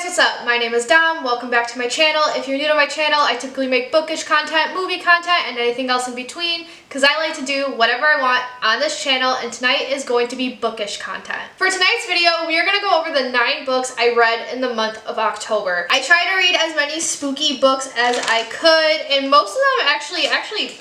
guys, what's up? My name is Dom. Welcome back to my channel. If you're new to my channel, I typically make bookish content, movie content, and anything else in between because I like to do whatever I want on this channel, and tonight is going to be bookish content. For tonight's video, we are going to go over the 9 books I read in the month of October. I tried to read as many spooky books as I could, and most of them actually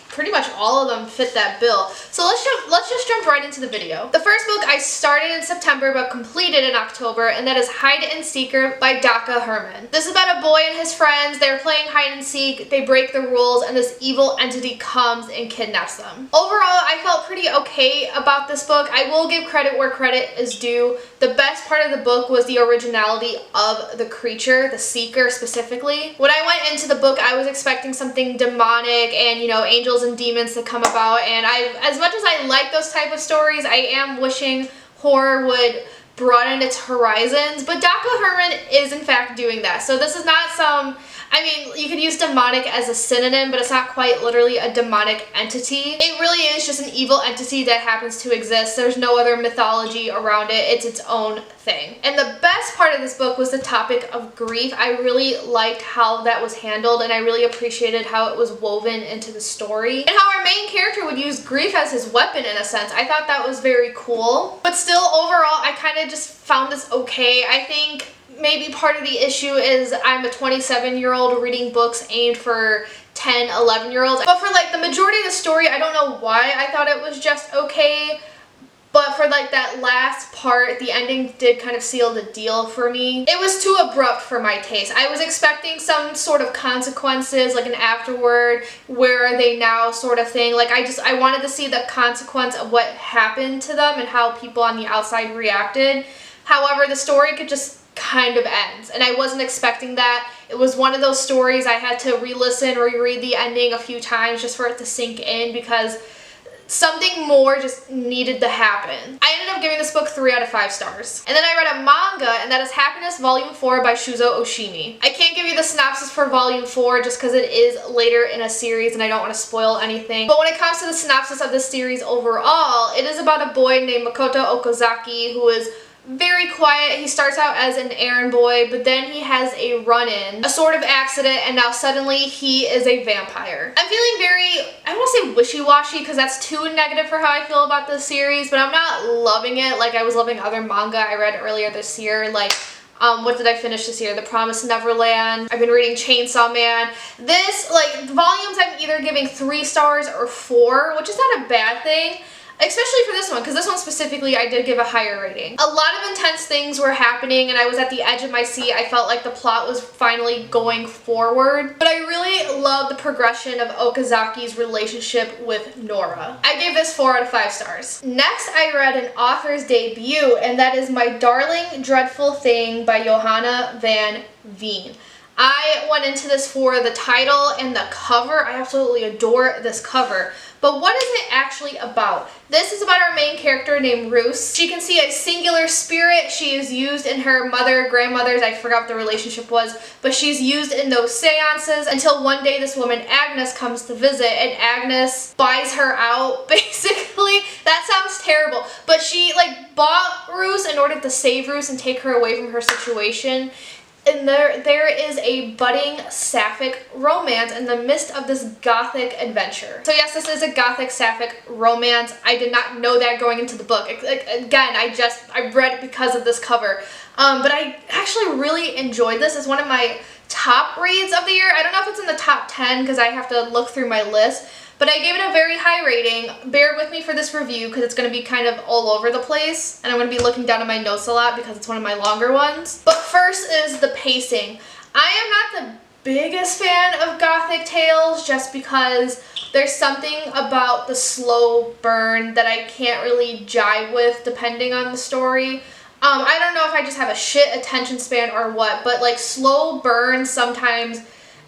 pretty much all of them fit that bill. So let's just jump right into the video. The first book I started in September but completed in October, and that is Hide and Seeker by Daka Herman. This is about a boy and his friends. They're playing hide and seek, they break the rules, and this evil entity comes and kidnaps them. Overall, I felt pretty okay about this book. I will give credit where credit is due. The best part of the book was the originality of the creature, the seeker specifically. When I went into the book, I was expecting something demonic and, you know, angels and demons to come about, and as much as I like those type of stories, I am wishing horror would broaden its horizons, but Daka Herman is in fact doing that. So this is not some, I mean, you could use demonic as a synonym, but it's not quite literally a demonic entity. It really is just an evil entity that happens to exist. There's no other mythology around it. It's its own thing. And the best part of this book was the topic of grief. I really liked how that was handled, and I really appreciated how it was woven into the story and how our main character would use grief as his weapon in a sense. I thought that was very cool. But still, overall, I kind of just found this okay. I think maybe part of the issue is I'm a 27-year-old reading books aimed for 10, 11-year-olds. But for like the majority of the story, I don't know why I thought it was just okay. But for like that last part, the ending did kind of seal the deal for me. It was too abrupt for my taste. I was expecting some sort of consequences, like an afterward, where are they now sort of thing. Like I wanted to see the consequence of what happened to them and how people on the outside reacted. However, the story could just kind of ends, and I wasn't expecting that. It was one of those stories I had to re-listen or reread the ending a few times just for it to sink in, because something more just needed to happen. I ended up giving this book 3 out of 5 stars. And then I read a manga, and that is Happiness Volume 4 by Shuzo Oshimi. I can't give you the synopsis for Volume 4 just because it is later in a series and I don't want to spoil anything. But when it comes to the synopsis of this series overall, it is about a boy named Makoto Okazaki who is very quiet. He starts out as an errand boy, but then he has a run-in, a sort of accident, and now suddenly he is a vampire. I'm feeling very, I don't want to say wishy-washy because that's too negative for how I feel about this series, but I'm not loving it like I was loving other manga I read earlier this year. Like, what did I finish this year? The Promised Neverland. I've been reading Chainsaw Man. This, like, volumes I'm either giving 3 stars or 4, which is not a bad thing. Especially for this one, because this one specifically I did give a higher rating. A lot of intense things were happening and I was at the edge of my seat. I felt like the plot was finally going forward. But I really love the progression of Okazaki's relationship with Nora. I gave this 4 out of 5 stars. Next, I read an author's debut, and that is My Darling Dreadful Thing by Johanna Van Veen. I went into this for the title and the cover. I absolutely adore this cover. But what is it actually about? This is about our main character named Roos. She can see a singular spirit. She is used in her grandmother's, I forgot what the relationship was, but she's used in those seances until one day this woman Agnes comes to visit, and Agnes buys her out, basically. That sounds terrible, but she like bought Roos in order to save Roos and take her away from her situation. And there is a budding sapphic romance in the midst of this gothic adventure. So yes, this is a gothic sapphic romance. I did not know that going into the book. Again, I read it because of this cover. But I actually really enjoyed this. It's one of my top reads of the year. I don't know if it's in the top 10 because I have to look through my list. But I gave it a very high rating. Bear with me for this review because it's going to be kind of all over the place. And I'm going to be looking down at my notes a lot because it's one of my longer ones. But first is the pacing. I am not the biggest fan of gothic tales just because there's something about the slow burn that I can't really jive with depending on the story. I don't know if I just have a shit attention span or what, but like slow burn sometimes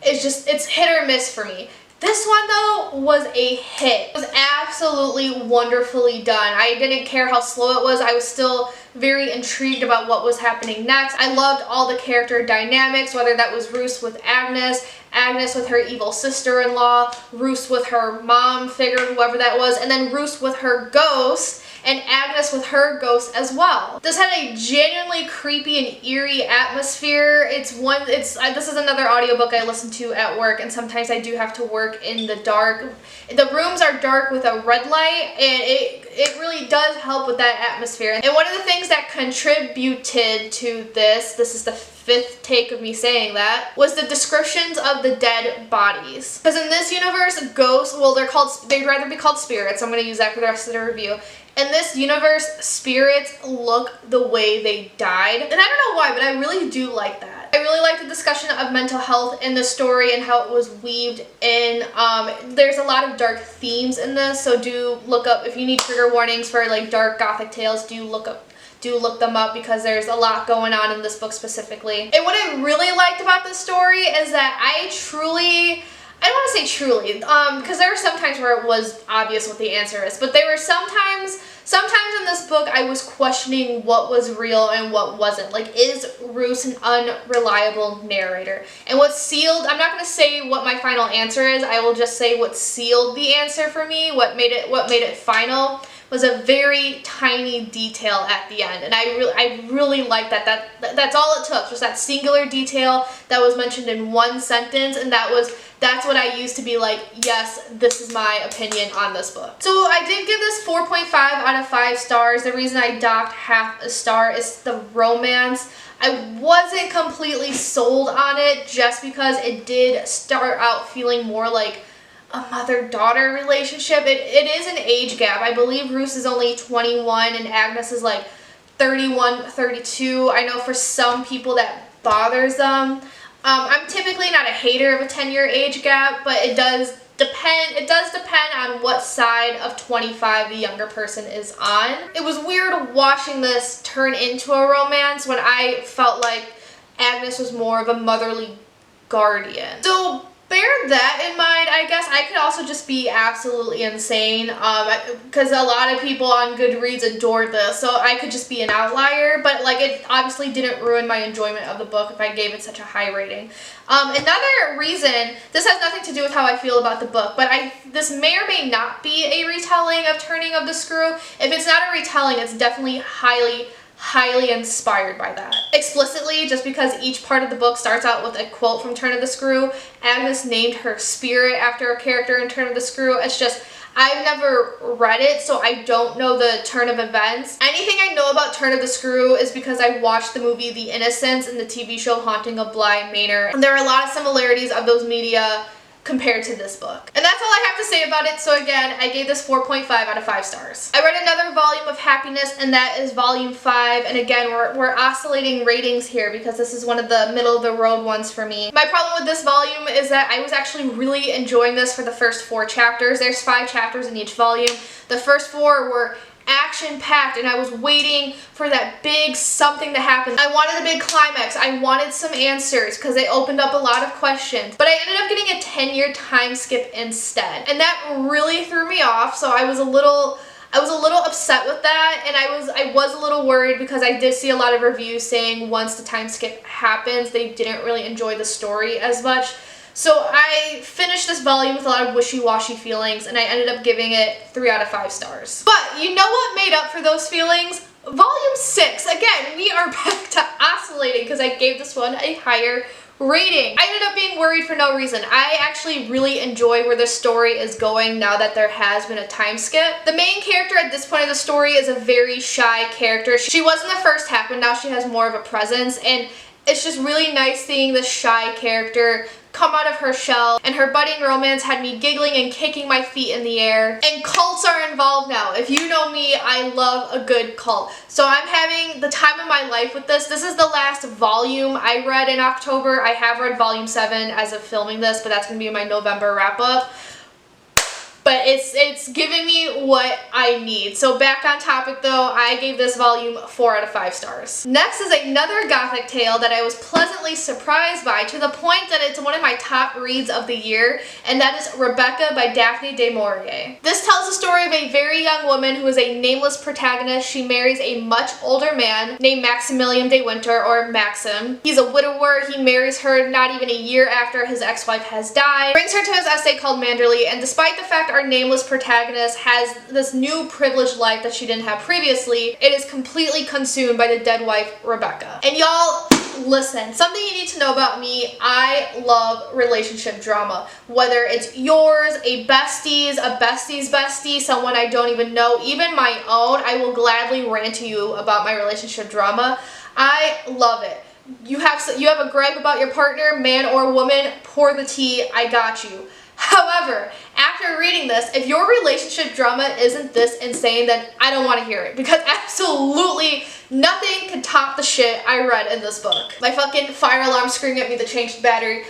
it's hit or miss for me. This one, though, was a hit. It was absolutely wonderfully done. I didn't care how slow it was. I was still very intrigued about what was happening next. I loved all the character dynamics, whether that was Roos with Agnes, Agnes with her evil sister-in-law, Roos with her mom figure, whoever that was, and then Roos with her ghost. and Agnes with her ghost as well. This had a genuinely creepy and eerie atmosphere. This is another audiobook I listen to at work, and sometimes I do have to work in the dark. The rooms are dark with a red light, and it really does help with that atmosphere. And one of the things that contributed to this is the fifth take of me saying that, was the descriptions of the dead bodies. Because in this universe, ghosts, well, they'd rather be called spirits. I'm going to use that for the rest of the review. In this universe, spirits look the way they died. And I don't know why, but I really do like that. I really like the discussion of mental health in the story and how it was weaved in. There's a lot of dark themes in this, so do look up, if you need trigger warnings for like dark gothic tales, do look them up, because there's a lot going on in this book specifically. And what I really liked about this story is that I don't want to say truly, because there were some times where it was obvious what the answer is, but there were sometimes in this book I was questioning what was real and what wasn't. Like, is Roos an unreliable narrator? And what sealed, I'm not going to say what my final answer is, I will just say what sealed the answer for me, what made it final, was a very tiny detail at the end. And I really like that. That's all it took, just that singular detail that was mentioned in one sentence, and that's what I used to be like, yes, this is my opinion on this book. So I did give this 4.5 out of 5 stars. The reason I docked half a star is the romance. I wasn't completely sold on it, just because it did start out feeling more like a mother-daughter relationship. It is an age gap. I believe Roos is only 21 and Agnes is like 31, 32. I know for some people that bothers them. I'm typically not a hater of a 10-year age gap, but it does depend on what side of 25 the younger person is on. It was weird watching this turn into a romance when I felt like Agnes was more of a motherly guardian. So bear that in mind. I guess I could also just be absolutely insane, because a lot of people on Goodreads adored this, so I could just be an outlier, but like, it obviously didn't ruin my enjoyment of the book if I gave it such a high rating. Another reason, this has nothing to do with how I feel about the book, but this may or may not be a retelling of Turning of the Screw. If it's not a retelling, it's definitely highly inspired by that. Explicitly, just because each part of the book starts out with a quote from Turn of the Screw, Agnes named her spirit after a character in Turn of the Screw. It's just, I've never read it, so I don't know the turn of events. Anything I know about Turn of the Screw is because I watched the movie The Innocents and the TV show Haunting of Bly Manor. And there are a lot of similarities of those media compared to this book. And that's all I have to say about it. So again, I gave this 4.5 out of 5 stars. I read another volume of Happiness, and that is volume 5. And again, we're oscillating ratings here because this is one of the middle of the road ones for me. My problem with this volume is that I was actually really enjoying this for the first 4 chapters. There's 5 chapters in each volume. The first 4 were action-packed, and I was waiting for that big something to happen. I wanted a big climax. I wanted some answers because they opened up a lot of questions. But I ended up getting a 10-year time skip instead. And that really threw me off, so I was a little upset with that, and I was a little worried because I did see a lot of reviews saying once the time skip happens, they didn't really enjoy the story as much. So I finished this volume with a lot of wishy-washy feelings, and I ended up giving it 3 out of 5 stars. But you know what made up for those feelings? Volume 6. Again, we are back to oscillating because I gave this one a higher rating. I ended up being worried for no reason. I actually really enjoy where the story is going now that there has been a time skip. The main character at this point of the story is a very shy character. She was in the first half, but now she has more of a presence, and it's just really nice seeing this shy character come out of her shell, and her budding romance had me giggling and kicking my feet in the air. And cults are involved now. If you know me, I love a good cult. So I'm having the time of my life with this. This is the last volume I read in October. I have read volume 7 as of filming this, but that's going to be my November wrap-up. But it's giving me what I need. So back on topic though, I gave this volume 4 out of 5 stars. Next is another gothic tale that I was pleasantly surprised by, to the point that it's one of my top reads of the year, and that is Rebecca by Daphne du Maurier. This tells the story of a very young woman who is a nameless protagonist. She marries a much older man named Maximilian de Winter, or Maxim. He's a widower. He marries her not even a year after his ex-wife has died, brings her to his estate called Manderley, and despite the fact our nameless protagonist has this new privileged life that she didn't have previously, it is completely consumed by the dead wife, Rebecca. And y'all, listen, something you need to know about me, I love relationship drama. Whether it's yours, a bestie's bestie, someone I don't even know, even my own, I will gladly rant to you about my relationship drama. I love it. You have a gripe about your partner, man or woman, pour the tea, I got you. However, after reading this, if your relationship drama isn't this insane, then I don't want to hear it, because absolutely nothing could top the shit I read in this book. My fucking fire alarm screaming at me to change the battery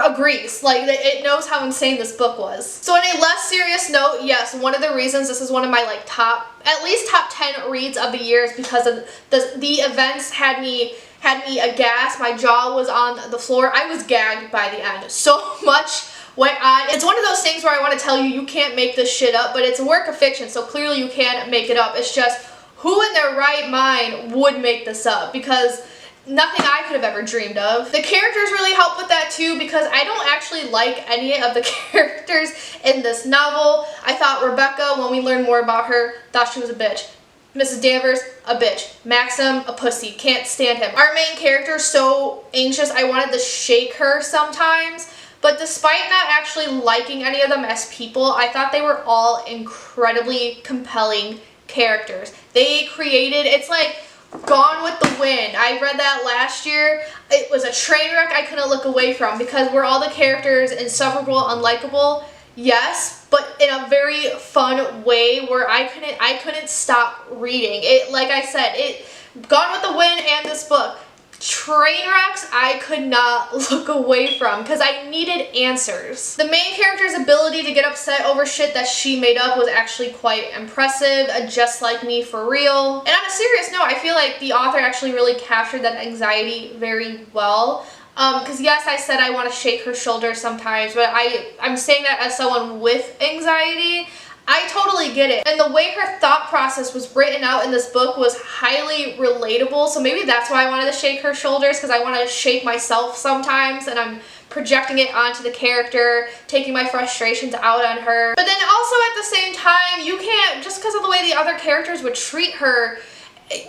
agrees. Like, it knows how insane this book was. So on a less serious note, yes, one of the reasons this is one of my at least top 10 reads of the year is because of the events had me aghast. My jaw was on the floor. I was gagged by the end. So much went on. It's one of those things where I want to tell you, you can't make this shit up, but it's a work of fiction, so clearly you can't make it up. It's just, who in their right mind would make this up? Because nothing I could have ever dreamed of. The characters really help with that too, because I don't actually like any of the characters in this novel. I thought Rebecca, when we learned more about her, thought she was a bitch. Mrs. Danvers, a bitch. Maxim, a pussy. Can't stand him. Our main character, so anxious, I wanted to shake her sometimes. But despite not actually liking any of them as people, I thought they were all incredibly compelling characters. They created, it's like Gone with the Wind. I read that last year. It was a train wreck I couldn't look away from, because were all the characters insufferable, unlikable? Yes, but in a very fun way where I couldn't stop reading. It, like I said, Gone with the Wind and this book, train wrecks I could not look away from, because I needed answers. The main character's ability to get upset over shit that she made up was actually quite impressive, just like me for real. And on a serious note, I feel like the author actually really captured that anxiety very well. Because yes, I said I want to shake her shoulder sometimes, but I'm saying that as someone with anxiety. I totally get it. And the way her thought process was written out in this book was highly relatable, so maybe that's why I wanted to shake her shoulders, because I want to shake myself sometimes, and I'm projecting it onto the character, taking my frustrations out on her. But then also at the same time, you can't, just because of the way the other characters would treat her,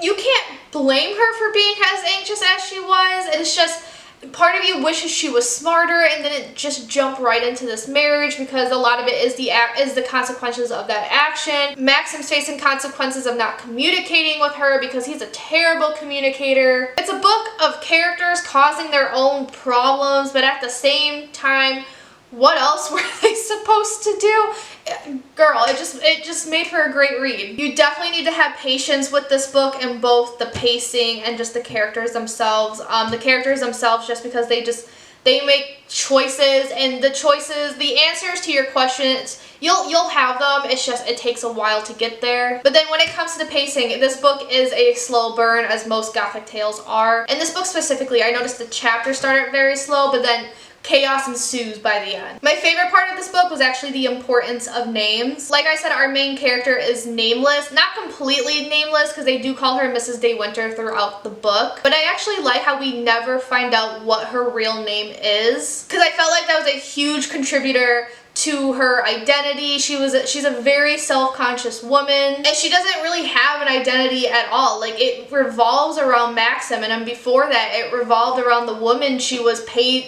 you can't blame her for being as anxious as she was. And it's just, part of you wishes she was smarter and then it just jumped right into this marriage, because a lot of it is the consequences of that action. Maxim's facing consequences of not communicating with her because he's a terrible communicator. It's a book of characters causing their own problems, but at the same time, what else were they supposed to do? Girl, it just made for a great read. You definitely need to have patience with this book in both the pacing and just the characters themselves. The characters themselves, just because they make choices, and the answers to your questions, you'll have them. It's just, it takes a while to get there. But then when it comes to the pacing, this book is a slow burn, as most Gothic tales are. In this book specifically, I noticed the chapters started very slow, but then chaos ensues by the end. My favorite part of this book was actually the importance of names. Like I said, our main character is nameless. Not completely nameless, because they do call her Mrs. De Winter throughout the book. But I actually like how we never find out what her real name is, because I felt like that was a huge contributor to her identity. She's a very self-conscious woman, and she doesn't really have an identity at all. Like, it revolves around Maxim, and then before that it revolved around the woman she was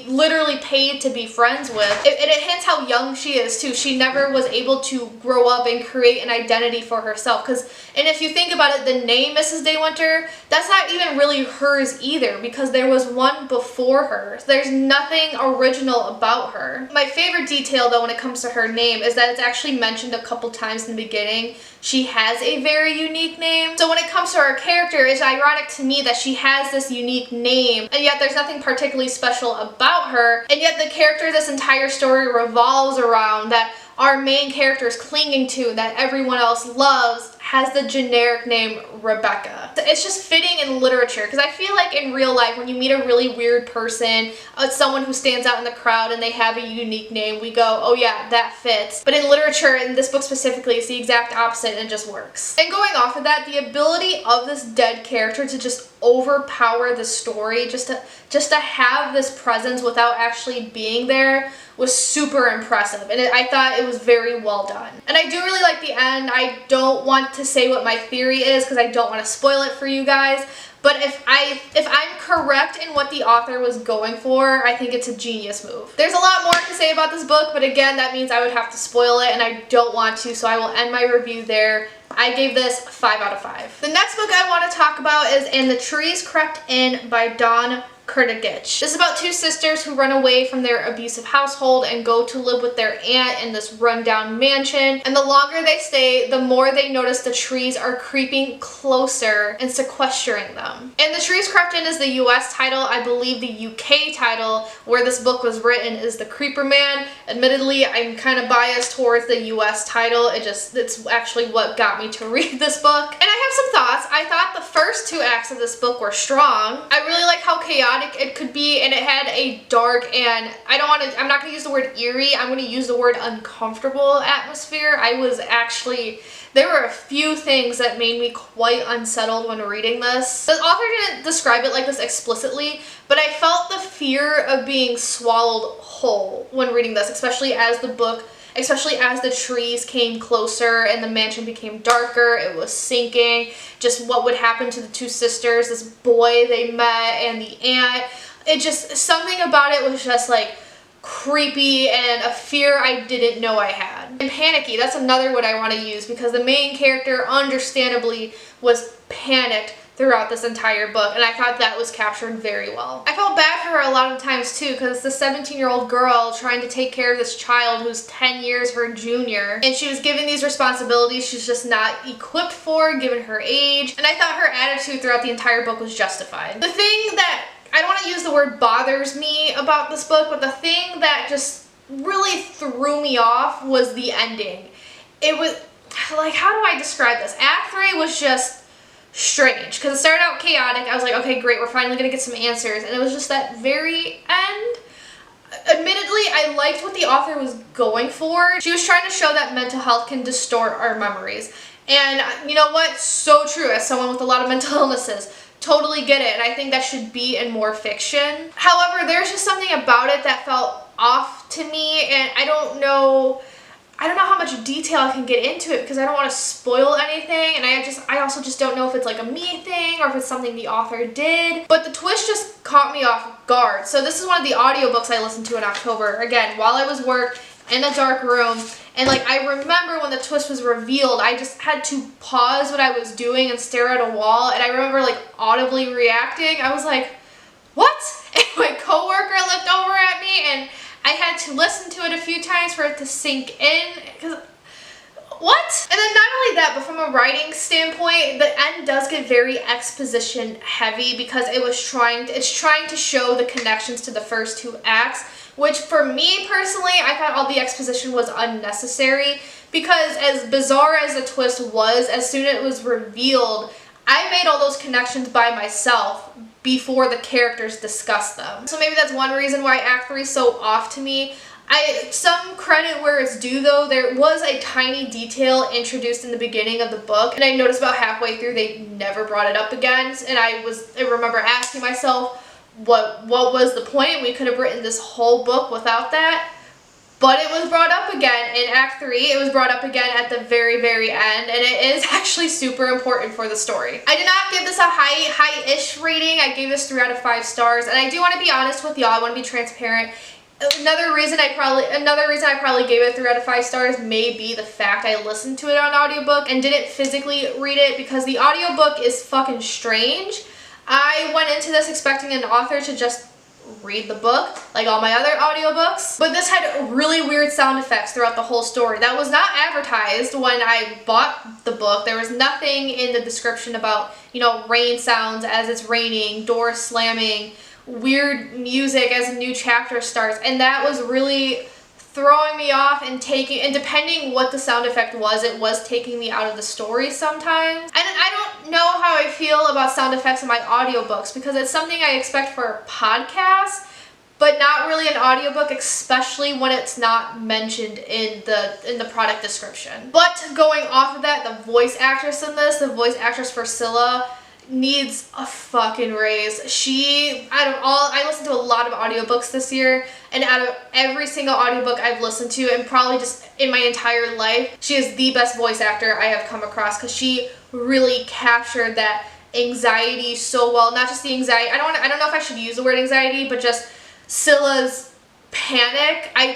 literally paid to be friends with. It hints how young she is too. She never was able to grow up and create an identity for herself, and if you think about it, the name Mrs. De Winter, that's not even really hers either, because there was one before her. There's nothing original about her. My favorite detail though when it comes to her name is that it's actually mentioned a couple times in the beginning. She has a very unique name. So when it comes to her character, it's ironic to me that she has this unique name, and yet there's nothing particularly special about her, and yet the character this entire story revolves around, that our main character is clinging to, that everyone else loves, has the generic name Rebecca. It's just fitting in literature, because I feel like in real life, when you meet a really weird person, someone who stands out in the crowd and they have a unique name, we go, oh yeah, that fits. But in literature, in this book specifically, it's the exact opposite, and it just works. And going off of that, the ability of this dead character to just overpower the story, just to have this presence without actually being there was super impressive, and I thought it was very well done. And I do really like the end. I don't want to say what my theory is because I don't want to spoil it for you guys, but if I'm correct in what the author was going for, I think it's a genius move. There's a lot more to say about this book, but again, that means I would have to spoil it, and I don't want to, so I will end my review there. I gave this 5 out of 5. The next book I want to talk about is And the Trees Crept In by Dawn Kurtagich. This is about two sisters who run away from their abusive household and go to live with their aunt in this rundown mansion. And the longer they stay, the more they notice the trees are creeping closer and sequestering them. And the Trees Crept In is the US title. I believe the UK title, where this book was written, is The Creeper Man. Admittedly, I'm kind of biased towards the US title. It's actually what got me to read this book. And I have some thoughts. I thought the first 2 acts of this book were strong. I really like how chaotic it could be, and it had a dark and I'm not going to use the word eerie, I'm going to use the word uncomfortable atmosphere. There were a few things that made me quite unsettled when reading this. The author didn't describe it like this explicitly, but I felt the fear of being swallowed whole when reading this, especially as the trees came closer and the mansion became darker. It was sinking. Just what would happen to the two sisters, this boy they met, and the aunt. Something about it was just like creepy and a fear I didn't know I had. And panicky, that's another word I want to use, because the main character understandably was panicked throughout this entire book, and I thought that was captured very well. I felt bad for her a lot of times too, because it's the 17-year-old girl trying to take care of this child who's 10 years her junior, and she was given these responsibilities she's just not equipped for given her age, and I thought her attitude throughout the entire book was justified. The thing that, I don't want to use the word bothers me about this book, but the thing that just really threw me off was the ending. It was, like, how do I describe this? Act 3 was just strange, because it started out chaotic. I was like, okay, great, we're finally gonna get some answers, and it was just that very end. Admittedly, I liked what the author was going for. She was trying to show that mental health can distort our memories, and you know what, so true. As someone with a lot of mental illnesses, totally get it, and I think that should be in more fiction. However, there's just something about it that felt off to me, and I don't know how much detail I can get into it because I don't want to spoil anything, and I also just don't know if it's like a me thing or if it's something the author did. But the twist just caught me off guard. So this is one of the audiobooks I listened to in October, again, while I was work in a dark room, and like I remember when the twist was revealed, I just had to pause what I was doing and stare at a wall, and I remember like audibly reacting. I was like, what? And my coworker looked over at me, and I had to listen to it a few times for it to sink in, because what? And then not only that, but from a writing standpoint, the end does get very exposition heavy because it's trying to show the connections to the first 2 acts, which for me personally, I thought all the exposition was unnecessary, because as bizarre as the twist was, as soon as it was revealed, I made all those connections by myself before the characters discussed them. So maybe that's one reason why Act 3 is so off to me. Some credit where it's due though, there was a tiny detail introduced in the beginning of the book, and I noticed about halfway through they never brought it up again, and I remember asking myself, what was the point? We could have written this whole book without that. But it was brought up again in Act 3. It was brought up again at the very, very end, and it is actually super important for the story. I did not give this a high-ish rating. I gave this 3 out of 5 stars, and I do want to be honest with y'all. I want to be transparent. Another reason I probably gave it 3 out of 5 stars may be the fact I listened to it on audiobook and didn't physically read it, because the audiobook is fucking strange. I went into this expecting an author to just read the book like all my other audiobooks, but this had really weird sound effects throughout the whole story that was not advertised when I bought the book. There was nothing in the description about, you know, rain sounds as it's raining, doors slamming, weird music as a new chapter starts, and that was really throwing me off and depending what the sound effect was, it was taking me out of the story sometimes. And I don't know how I feel about sound effects in my audiobooks, because it's something I expect for a podcast, but not really an audiobook, especially when it's not mentioned in the product description. But going off of that, the voice actress in this, the voice actress for Scylla, needs a fucking raise. I listened to a lot of audiobooks this year, and out of every single audiobook I've listened to, and probably just in my entire life, she is the best voice actor I have come across, because she really captured that anxiety so well. Not just the anxiety, I don't know if I should use the word anxiety, but just Scylla's panic. I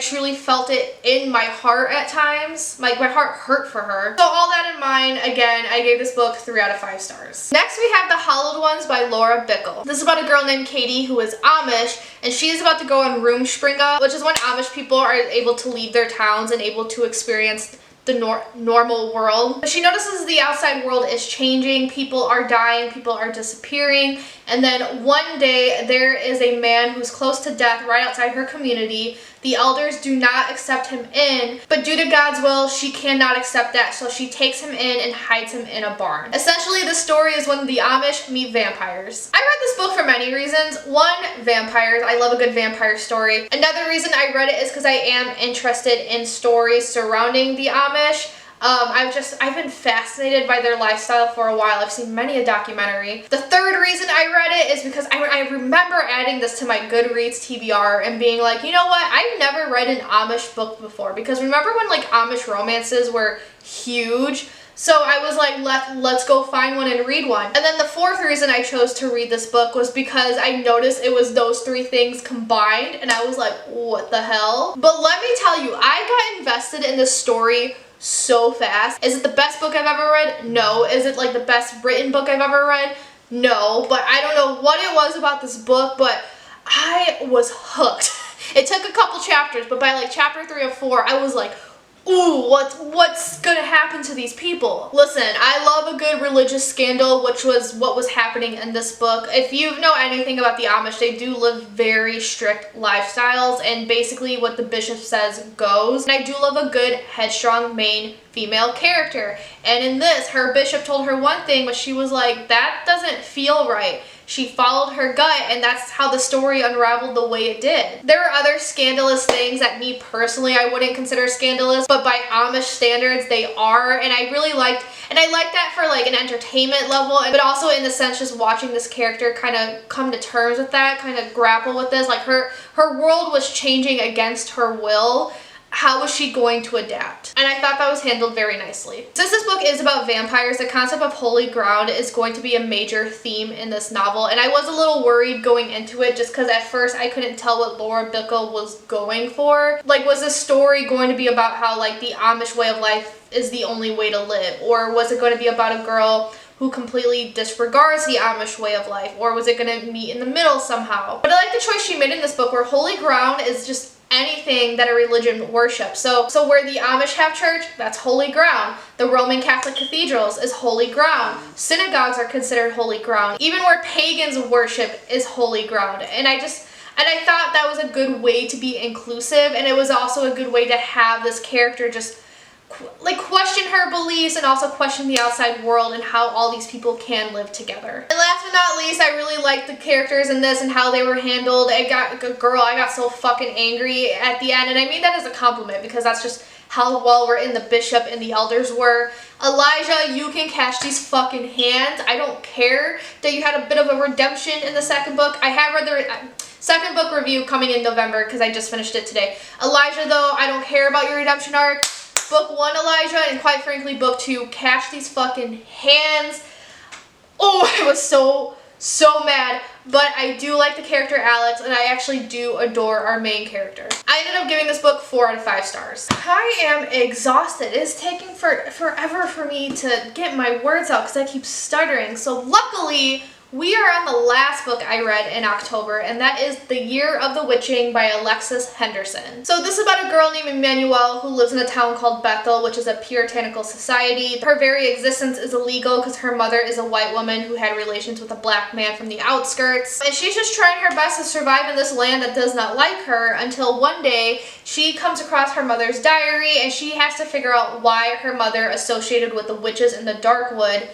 truly felt it in my heart at times. Like, my heart hurt for her. So all that in mind, again, I gave this book 3 out of 5 stars. Next we have The Hollowed Ones by Laura Bickle. This is about a girl named Katie who is Amish, and she is about to go on Rumspringa, which is when Amish people are able to leave their towns and able to experience the normal world. She notices the outside world is changing, people are dying, people are disappearing, and then one day there is a man who's close to death right outside her community. The elders do not accept him in, but due to God's will, she cannot accept that, so she takes him in and hides him in a barn. Essentially, the story is when the Amish meet vampires. I read this book for many reasons. One, vampires. I love a good vampire story. Another reason I read it is because I am interested in stories surrounding the Amish. I've been fascinated by their lifestyle for a while. I've seen many a documentary. The third reason I read it is because I remember adding this to my Goodreads TBR and being like, you know what, I've never read an Amish book before, because remember when like Amish romances were huge? So I was like, let's go find one and read one. And then the fourth reason I chose to read this book was because I noticed it was those 3 things combined, and I was like, what the hell? But let me tell you, I got invested in this story so fast. Is it the best book I've ever read? No. Is it like the best written book I've ever read? No. But I don't know what it was about this book, but I was hooked. It took a couple chapters, but by like chapter 3 or 4, I was like, ooh, what's gonna happen to these people? Listen, I love a good religious scandal, which was what was happening in this book. If you know anything about the Amish, they do live very strict lifestyles, and basically what the bishop says goes. And I do love a good, headstrong main female character. And in this, her bishop told her one thing, but she was like, that doesn't feel right. She followed her gut, and that's how the story unraveled the way it did. There are other scandalous things that me personally I wouldn't consider scandalous, but by Amish standards they are, and I really liked, and I like that for like an entertainment level, but also in the sense just watching this character kind of come to terms with that, kind of grapple with this, like her world was changing against her will. How was she going to adapt? And I thought that was handled very nicely. Since this book is about vampires, the concept of holy ground is going to be a major theme in this novel, and I was a little worried going into it just because at first I couldn't tell what Laura Bickle was going for. Like, was this story going to be about how like the Amish way of life is the only way to live? Or was it going to be about a girl who completely disregards the Amish way of life? Or was it going to meet in the middle somehow? But I like the choice she made in this book where holy ground is just anything that a religion worships. So where the Amish have church, that's holy ground. The Roman Catholic cathedrals is holy ground. Synagogues are considered holy ground. Even where pagans worship is holy ground. And I thought that was a good way to be inclusive, and it was also a good way to have this character just like question her beliefs and also question the outside world and how all these people can live together. And last but not least, I really liked the characters in this and how they were handled. I got so fucking angry at the end, and I mean that as a compliment because that's just how well written the bishop and the elders were. Elijah, you can catch these fucking hands. I don't care that you had a bit of a redemption in the second book. I have read the second book review coming in November because I just finished it today. Elijah, though, I don't care about your redemption arc. Book 1, Elijah, and quite frankly, book 2, catch these fucking hands. Oh, I was so mad. But I do like the character Alex, and I actually do adore our main character. I ended up giving this book 4 out of 5 stars. I am exhausted. It is taking forever for me to get my words out because I keep stuttering. So luckily, we are on the last book I read in October, and that is The Year of the Witching by Alexis Henderson. So this is about a girl named Emmanuelle who lives in a town called Bethel, which is a puritanical society. Her very existence is illegal because her mother is a white woman who had relations with a black man from the outskirts. And she's just trying her best to survive in this land that does not like her until one day she comes across her mother's diary, and she has to figure out why her mother associated with the witches in the Darkwood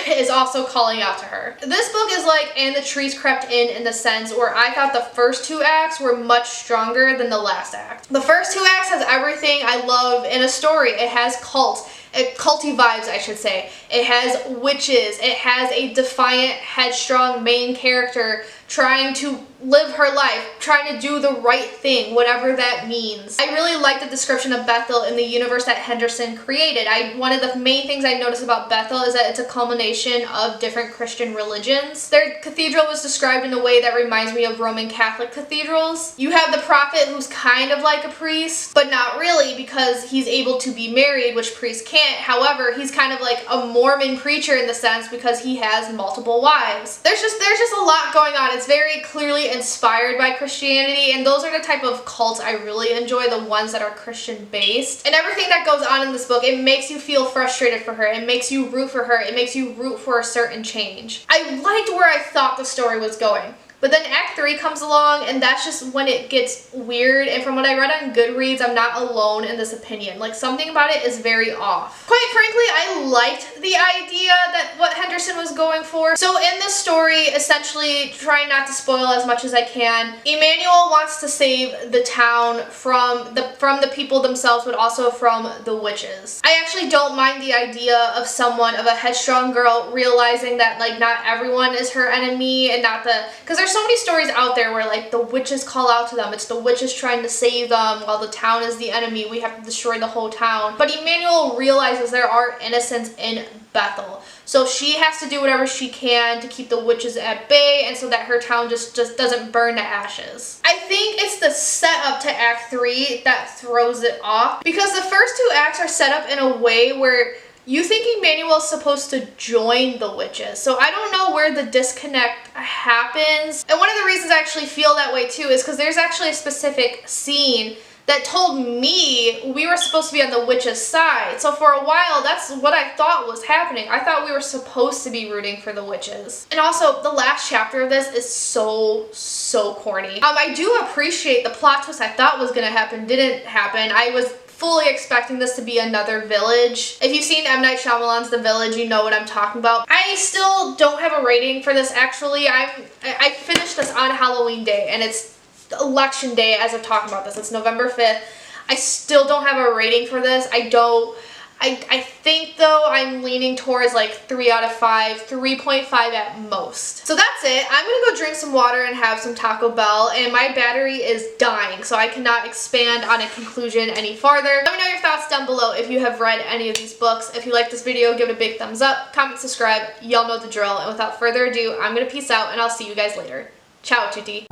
is also calling out to her. This book is like And the Trees Crept In the sense where I thought the first 2 acts were much stronger than the last act. The first 2 acts has everything I love in a story. It has cult, culty vibes, I should say. It has witches. It has a defiant, headstrong main character trying to live her life, trying to do the right thing, whatever that means. I really like the description of Bethel in the universe that Henderson created. One of the main things I noticed about Bethel is that it's a culmination of different Christian religions. Their cathedral was described in a way that reminds me of Roman Catholic cathedrals. You have the prophet who's kind of like a priest, but not really because he's able to be married, which priests can't. However, he's kind of like a Mormon preacher in the sense because he has multiple wives. There's just a lot going on. It's very clearly inspired by Christianity, and those are the type of cults I really enjoy, the ones that are Christian based. And everything that goes on in this book, it makes you feel frustrated for her, it makes you root for her, it makes you root for a certain change. I liked where I thought the story was going. But then Act 3 comes along, and that's just when it gets weird, and from what I read on Goodreads, I'm not alone in this opinion. Like, something about it is very off. Quite frankly, I liked the idea that what Henderson was going for. So in this story, essentially, trying not to spoil as much as I can, Emmanuel wants to save the town from the people themselves, but also from the witches. I actually don't mind the idea of a headstrong girl realizing that, like, not everyone is her enemy, and because there's so many stories out there where, like, the witches call out to them. It's the witches trying to save them while the town is the enemy. We have to destroy the whole town. But Emmanuel realizes there are innocents in Bethel. So she has to do whatever she can to keep the witches at bay and so that her town just doesn't burn to ashes. I think it's the setup to Act 3 that throws it off, because the first 2 acts are set up in a way where you think Emmanuel's supposed to join the witches. So I don't know where the disconnect happens. And one of the reasons I actually feel that way too is because there's actually a specific scene that told me we were supposed to be on the witches' side. So for a while, that's what I thought was happening. I thought we were supposed to be rooting for the witches. And also, the last chapter of this is so corny. I do appreciate the plot twist I thought was gonna happen didn't happen. I was fully expecting this to be another Village. If you've seen M. Night Shyamalan's The Village, you know what I'm talking about. I still don't have a rating for this, actually. I finished this on Halloween Day, and it's Election Day as of talking about this. It's November 5th. I still don't have a rating for this. I think, though, I'm leaning towards like 3 out of 5, 3.5 at most. So that's it. I'm gonna go drink some water and have some Taco Bell, and my battery is dying, so I cannot expand on a conclusion any farther. Let me know your thoughts down below if you have read any of these books. If you like this video, give it a big thumbs up, comment, subscribe. Y'all know the drill, and without further ado, I'm gonna peace out, and I'll see you guys later. Ciao, tutti.